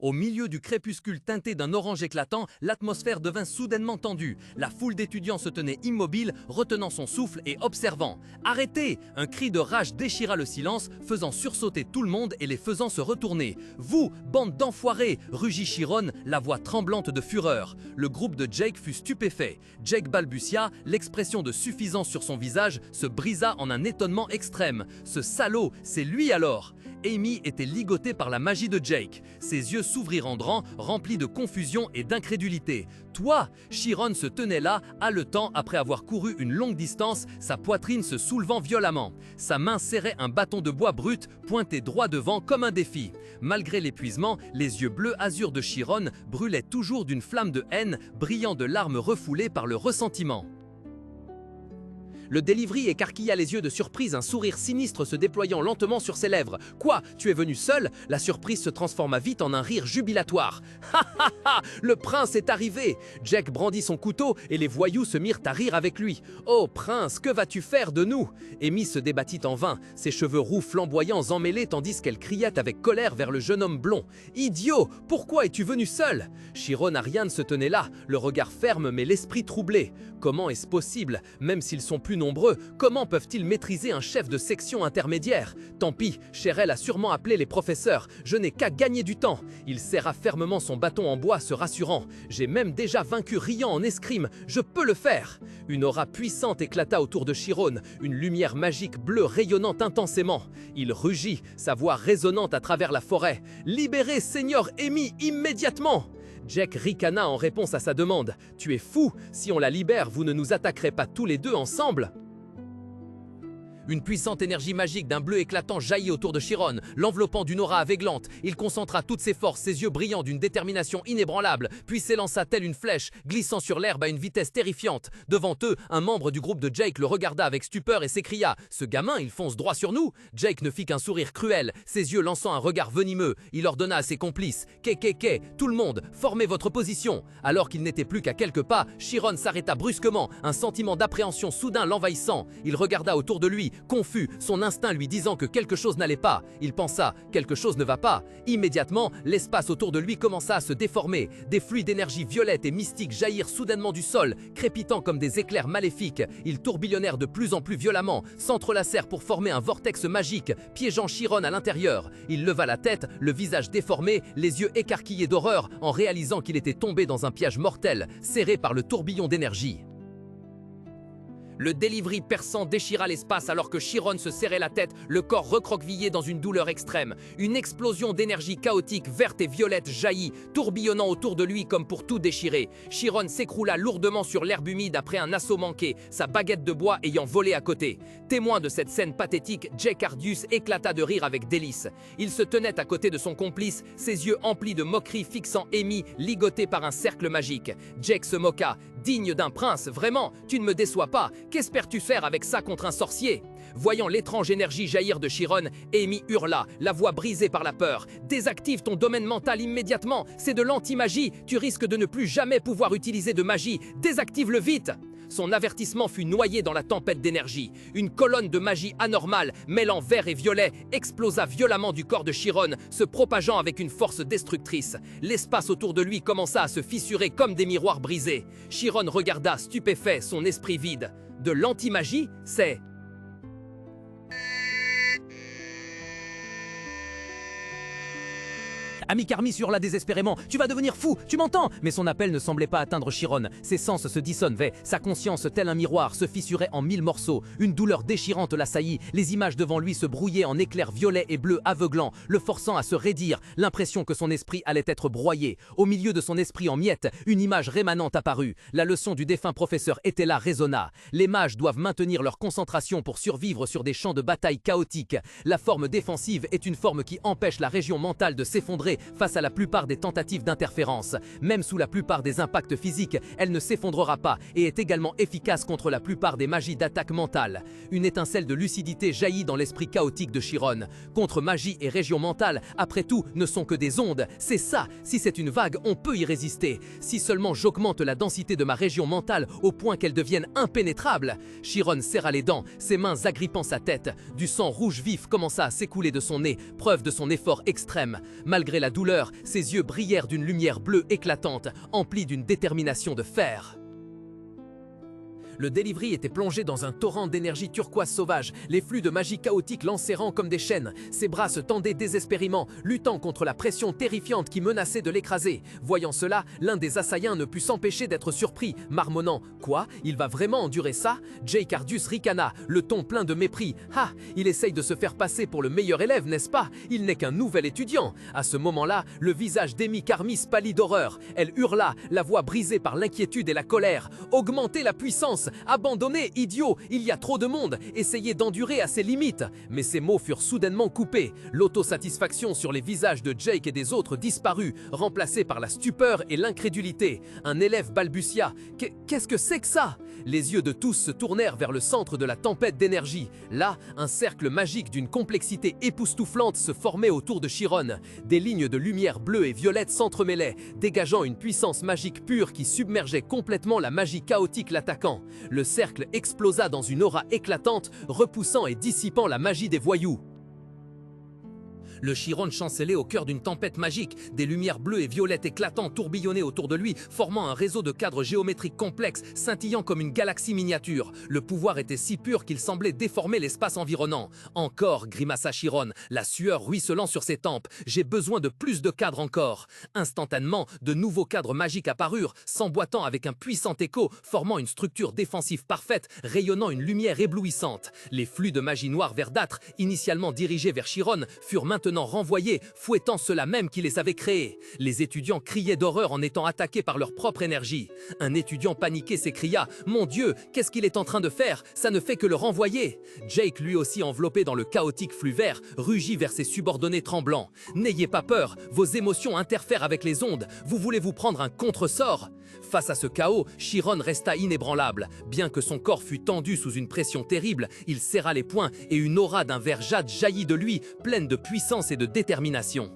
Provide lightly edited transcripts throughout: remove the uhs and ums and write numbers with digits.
Au milieu du crépuscule teinté d'un orange éclatant, l'atmosphère devint soudainement tendue. La foule d'étudiants se tenait immobile, retenant son souffle et observant. « Arrêtez !» Un cri de rage déchira le silence, faisant sursauter tout le monde et les faisant se retourner. « Vous, bande d'enfoirés !» rugit Chiron, la voix tremblante de fureur. Le groupe de Jake fut stupéfait. Jake balbutia, l'expression de suffisance sur son visage se brisa en un étonnement extrême. « Ce salaud, c'est lui alors !» Amy était ligotée par la magie de Jake. Ses yeux s'ouvrirent en grand, remplis de confusion et d'incrédulité. « Toi !» Chiron se tenait là, haletant après avoir couru une longue distance, sa poitrine se soulevant violemment. Sa main serrait un bâton de bois brut, pointé droit devant comme un défi. Malgré l'épuisement, les yeux bleu azur de Chiron brûlaient toujours d'une flamme de haine, brillant de larmes refoulées par le ressentiment. Le délivri écarquilla les yeux de surprise, un sourire sinistre se déployant lentement sur ses lèvres. « Quoi? Tu es venu seul ?» La surprise se transforma vite en un rire jubilatoire. « Ha ha ha! Le prince est arrivé !» Jack brandit son couteau et les voyous se mirent à rire avec lui. « Oh prince, que vas-tu faire de nous ?» Amy se débattit en vain, ses cheveux roux flamboyants emmêlés tandis qu'elle criait avec colère vers le jeune homme blond. « Idiot! Pourquoi es-tu venu seul ?» Chiron Ariane se tenait là, le regard ferme mais l'esprit troublé. Comment est-ce possible? Même s'ils sont plus nombreux, comment peuvent-ils maîtriser un chef de section intermédiaire? Tant pis, Cherel a sûrement appelé les professeurs, je n'ai qu'à gagner du temps. Il serra fermement son bâton en bois, se rassurant. J'ai même déjà vaincu Riant en escrime, je peux le faire. Une aura puissante éclata autour de Chiron, une lumière magique bleue rayonnant intensément. Il rugit, sa voix résonnante à travers la forêt. Libérez Seigneur Amy immédiatement! Jack ricana en réponse à sa demande. « Tu es fou, si on la libère, vous ne nous attaquerez pas tous les deux ensemble ?» Une puissante énergie magique d'un bleu éclatant jaillit autour de Chiron, l'enveloppant d'une aura aveuglante. Il concentra toutes ses forces, ses yeux brillants d'une détermination inébranlable, puis s'élança telle une flèche, glissant sur l'herbe à une vitesse terrifiante. Devant eux, un membre du groupe de Jake le regarda avec stupeur et s'écria « Ce gamin, il fonce droit sur nous !» Jake ne fit qu'un sourire cruel, ses yeux lançant un regard venimeux. Il ordonna à ses complices « Ké, tout le monde, formez votre position !» Alors qu'il n'était plus qu'à quelques pas, Chiron s'arrêta brusquement, un sentiment d'appréhension soudain l'envahissant. Il regarda autour de lui, confus, son instinct lui disant que quelque chose n'allait pas. Il pensa « quelque chose ne va pas ». Immédiatement, l'espace autour de lui commença à se déformer. Des flux d'énergie violette et mystique jaillirent soudainement du sol, crépitant comme des éclairs maléfiques. Ils tourbillonnèrent de plus en plus violemment, s'entrelacèrent pour former un vortex magique, piégeant Chiron à l'intérieur. Il leva la tête, le visage déformé, les yeux écarquillés d'horreur, en réalisant qu'il était tombé dans un piège mortel, serré par le tourbillon d'énergie. Le délivri perçant déchira l'espace alors que Chiron se serrait la tête, le corps recroquevillé dans une douleur extrême. Une explosion d'énergie chaotique verte et violette jaillit, tourbillonnant autour de lui comme pour tout déchirer. Chiron s'écroula lourdement sur l'herbe humide après un assaut manqué, sa baguette de bois ayant volé à côté. Témoin de cette scène pathétique, Jake Ardius éclata de rire avec délice. Il se tenait à côté de son complice, ses yeux emplis de moquerie fixant Amy, ligotée par un cercle magique. Jake se moqua. « Digne d'un prince, vraiment, tu ne me déçois pas. Qu'espères-tu faire avec ça contre un sorcier ?» Voyant l'étrange énergie jaillir de Chiron, Amy hurla, la voix brisée par la peur. « Désactive ton domaine mental immédiatement, c'est de l'anti-magie, tu risques de ne plus jamais pouvoir utiliser de magie, désactive-le vite !» Son avertissement fut noyé dans la tempête d'énergie. Une colonne de magie anormale, mêlant vert et violet, explosa violemment du corps de Chiron, se propageant avec une force destructrice. L'espace autour de lui commença à se fissurer comme des miroirs brisés. Chiron regarda, stupéfait, son esprit vide. De l'anti-magie, c'est... Amicarmi hurla désespérément. « Tu vas devenir fou, tu m'entends ?» Mais son appel ne semblait pas atteindre Chiron. Ses sens se dissonvaient, sa conscience, tel un miroir, se fissurait en 1000 morceaux. Une douleur déchirante l'assaillit, les images devant lui se brouillaient en éclairs violets et bleus aveuglants, le forçant à se raidir, l'impression que son esprit allait être broyé. Au milieu de son esprit en miettes, une image rémanente apparut. La leçon du défunt professeur était là résonna. Les mages doivent maintenir leur concentration pour survivre sur des champs de bataille chaotiques. La forme défensive est une forme qui empêche la région mentale de s'effondrer face à la plupart des tentatives d'interférence. Même sous la plupart des impacts physiques, elle ne s'effondrera pas et est également efficace contre la plupart des magies d'attaque mentale. Une étincelle de lucidité jaillit dans l'esprit chaotique de Chiron. Contre magie et région mentale, après tout, ne sont que des ondes. C'est ça, si c'est une vague, on peut y résister. Si seulement j'augmente la densité de ma région mentale au point qu'elle devienne impénétrable. Chiron serra les dents, ses mains agrippant sa tête. Du sang rouge vif commença à s'écouler de son nez, preuve de son effort extrême. Malgré la la douleur, ses yeux brillèrent d'une lumière bleue éclatante, emplie d'une détermination de fer. Le Delivery était plongé dans un torrent d'énergie turquoise sauvage, les flux de magie chaotique l'enserrant comme des chaînes. Ses bras se tendaient désespérément, luttant contre la pression terrifiante qui menaçait de l'écraser. Voyant cela, l'un des assaillants ne put s'empêcher d'être surpris, marmonnant « Quoi? Il va vraiment endurer ça ?» Jake Ardius ricana, le ton plein de mépris. « Ah, il essaye de se faire passer pour le meilleur élève, n'est-ce pas? Il n'est qu'un nouvel étudiant !» À ce moment-là, le visage d'Amy Carmis pâlit d'horreur. Elle hurla, la voix brisée par l'inquiétude et la colère. « Augmentez la puissance! Abandonnez, idiot! Il y a trop de monde! Essayez d'endurer à ses limites !» Mais ces mots furent soudainement coupés. L'autosatisfaction sur les visages de Jake et des autres disparut, remplacée par la stupeur et l'incrédulité. Un élève balbutia « Qu'est-ce que c'est que ça ?» Les yeux de tous se tournèrent vers le centre de la tempête d'énergie. Là, un cercle magique d'une complexité époustouflante se formait autour de Chiron. Des lignes de lumière bleue et violette s'entremêlaient, dégageant une puissance magique pure qui submergeait complètement la magie chaotique l'attaquant. Le cercle explosa dans une aura éclatante, repoussant et dissipant la magie des voyous. Le Chiron chancelait au cœur d'une tempête magique. Des lumières bleues et violettes éclatantes tourbillonnaient autour de lui, formant un réseau de cadres géométriques complexes, scintillant comme une galaxie miniature. Le pouvoir était si pur qu'il semblait déformer l'espace environnant. « Encore » grimaça Chiron, la sueur ruisselant sur ses tempes. « J'ai besoin de plus de cadres encore !» Instantanément, de nouveaux cadres magiques apparurent, s'emboîtant avec un puissant écho, formant une structure défensive parfaite, rayonnant une lumière éblouissante. Les flux de magie noire verdâtre, initialement dirigés vers Chiron, furent maintenant renvoyés, fouettant ceux-là même qui les avaient créés. Les étudiants criaient d'horreur en étant attaqués par leur propre énergie. Un étudiant paniqué s'écria « Mon Dieu, qu'est-ce qu'il est en train de faire? Ça ne fait que le renvoyer !» Jake, lui aussi enveloppé dans le chaotique flux vert, rugit vers ses subordonnés tremblants. « N'ayez pas peur, vos émotions interfèrent avec les ondes. Vous voulez vous prendre un contre-sort ?» Face à ce chaos, Chiron resta inébranlable. Bien que son corps fût tendu sous une pression terrible, il serra les poings et une aura d'un vert jade jaillit de lui, pleine de puissance et de détermination.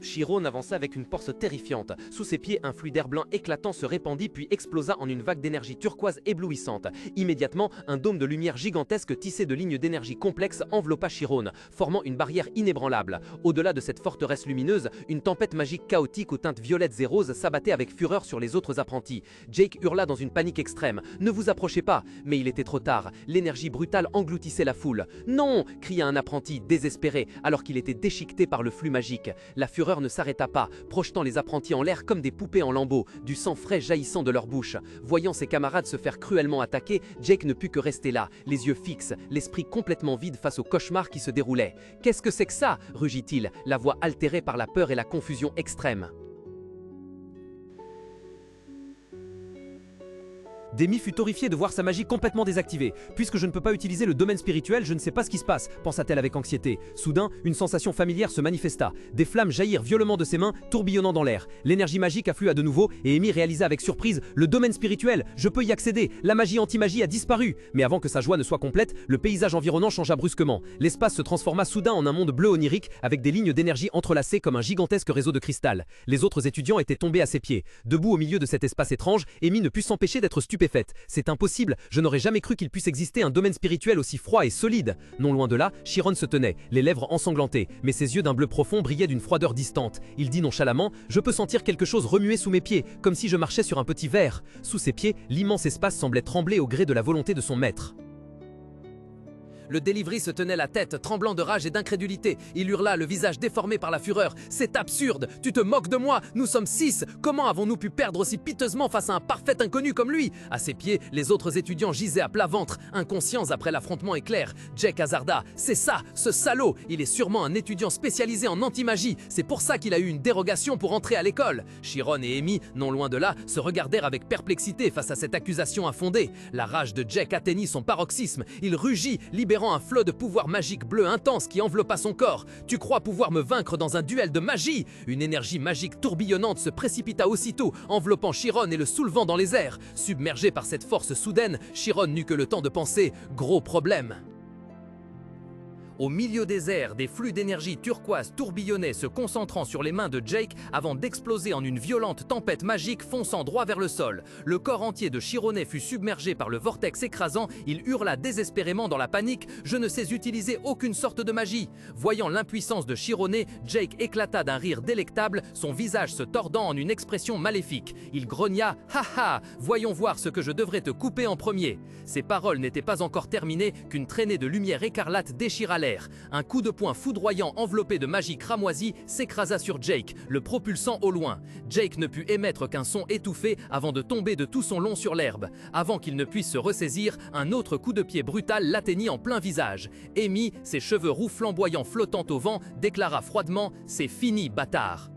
Chiron avança avec une force terrifiante. Sous ses pieds, un flux d'air blanc éclatant se répandit puis explosa en une vague d'énergie turquoise éblouissante. Immédiatement, un dôme de lumière gigantesque tissé de lignes d'énergie complexes enveloppa Chiron, formant une barrière inébranlable. Au-delà de cette forteresse lumineuse, une tempête magique chaotique aux teintes violettes et roses s'abattait avec fureur sur les autres apprentis. Jake hurla dans une panique extrême. « Ne vous approchez pas !» Mais il était trop tard. L'énergie brutale engloutissait la foule. « Non !» cria un apprenti, désespéré, alors qu'il était déchiqueté par le flux magique. La fureur ne s'arrêta pas, projetant les apprentis en l'air comme des poupées en lambeaux, du sang frais jaillissant de leur bouche. Voyant ses camarades se faire cruellement attaquer, Jake ne put que rester là, les yeux fixes, l'esprit complètement vide face au cauchemar qui se déroulait. « Qu'est-ce que c'est que ça ?» rugit-il, la voix altérée par la peur et la confusion extrême. Demi fut horrifiée de voir sa magie complètement désactivée. Puisque je ne peux pas utiliser le domaine spirituel, je ne sais pas ce qui se passe, pensa-t-elle avec anxiété. Soudain, une sensation familière se manifesta. Des flammes jaillirent violemment de ses mains, tourbillonnant dans l'air. L'énergie magique afflua de nouveau et Amy réalisa avec surprise « Le domaine spirituel, je peux y accéder, la magie anti-magie a disparu !» Mais avant que sa joie ne soit complète, le paysage environnant changea brusquement. L'espace se transforma soudain en un monde bleu onirique avec des lignes d'énergie entrelacées comme un gigantesque réseau de cristal. Les autres étudiants étaient tombés à ses pieds. Debout au milieu de cet espace étrange, Amy ne put s'empêcher d'être stupéfaite. C'est impossible, je n'aurais jamais cru qu'il puisse exister un domaine spirituel aussi froid et solide. Non loin de là, Chiron se tenait, les lèvres ensanglantées, mais ses yeux d'un bleu profond brillaient d'une froideur distante. Il dit nonchalamment « Je peux sentir quelque chose remuer sous mes pieds, comme si je marchais sur un petit verre. » Sous ses pieds, l'immense espace semblait trembler au gré de la volonté de son maître. Le Delivery se tenait la tête, tremblant de rage et d'incrédulité. Il hurla, le visage déformé par la fureur. « C'est absurde! Tu te moques de moi! Nous sommes 6! Comment avons-nous pu perdre aussi piteusement face à un parfait inconnu comme lui ?» À ses pieds, les autres étudiants gisaient à plat ventre, inconscients après l'affrontement éclair. Jake hasarda. « C'est ça, ce salaud! Il est sûrement un étudiant spécialisé en anti-magie. C'est pour ça qu'il a eu une dérogation pour entrer à l'école. » Chiron et Amy, non loin de là, se regardèrent avec perplexité face à cette accusation infondée. La rage de Jake atteignit son paroxysme. Il rugit, libérant un flot de pouvoir magique bleu intense qui enveloppa son corps. « Tu crois pouvoir me vaincre dans un duel de magie ?» Une énergie magique tourbillonnante se précipita aussitôt, enveloppant Chiron et le soulevant dans les airs. Submergé par cette force soudaine, Chiron n'eut que le temps de penser « Gros problème !» Au milieu des airs, des flux d'énergie turquoise tourbillonnaient, se concentrant sur les mains de Jake avant d'exploser en une violente tempête magique fonçant droit vers le sol. Le corps entier de Chironé fut submergé par le vortex écrasant, il hurla désespérément dans la panique « Je ne sais utiliser aucune sorte de magie !» Voyant l'impuissance de Chironé, Jake éclata d'un rire délectable, son visage se tordant en une expression maléfique. Il grogna « Ha ha, voyons voir ce que je devrais te couper en premier !» Ses paroles n'étaient pas encore terminées qu'une traînée de lumière écarlate déchira l'air. Un coup de poing foudroyant enveloppé de magie cramoisie s'écrasa sur Jake, le propulsant au loin. Jake ne put émettre qu'un son étouffé avant de tomber de tout son long sur l'herbe. Avant qu'il ne puisse se ressaisir, un autre coup de pied brutal l'atteignit en plein visage. Amy, ses cheveux roux flamboyants flottant au vent, déclara froidement « C'est fini, bâtard !»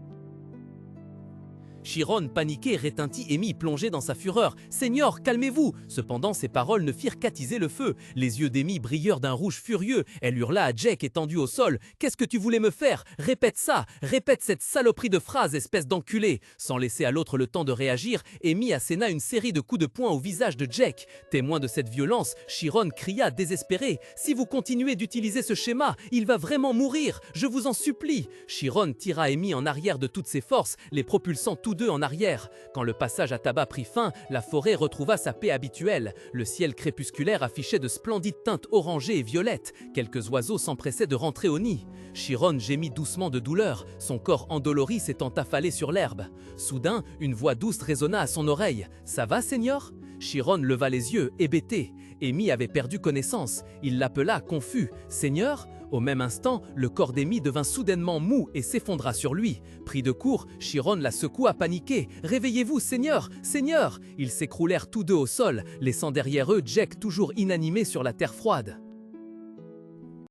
Chiron, paniqué, rétintit Amy, plongée dans sa fureur. « Seigneur, calmez-vous !» Cependant, ses paroles ne firent qu'attiser le feu. Les yeux d'Amy brillèrent d'un rouge furieux. Elle hurla à Jake, étendu au sol. « Qu'est-ce que tu voulais me faire? Répète ça! Répète cette saloperie de phrase, espèce d'enculé !» Sans laisser à l'autre le temps de réagir, Amy asséna une série de coups de poing au visage de Jake. Témoin de cette violence, Chiron cria désespéré. « Si vous continuez d'utiliser ce schéma, il va vraiment mourir! Je vous en supplie !» Chiron tira Amy en arrière de toutes ses forces, les propulsant tous deux en arrière. Quand le passage à tabac prit fin, la forêt retrouva sa paix habituelle. Le ciel crépusculaire affichait de splendides teintes orangées et violettes. Quelques oiseaux s'empressaient de rentrer au nid. Chiron gémit doucement de douleur, son corps endolori s'étant affalé sur l'herbe. Soudain, une voix douce résonna à son oreille. « Ça va, Seigneur ?» Chiron leva les yeux, hébété. Amy avait perdu connaissance. Il l'appela, confus. « Seigneur ?» Au même instant, le corps d'Amy devint soudainement mou et s'effondra sur lui. Pris de court, Chiron la secoua paniqué. « Réveillez-vous, Seigneur! Seigneur !» Ils s'écroulèrent tous deux au sol, laissant derrière eux Jake toujours inanimé sur la terre froide.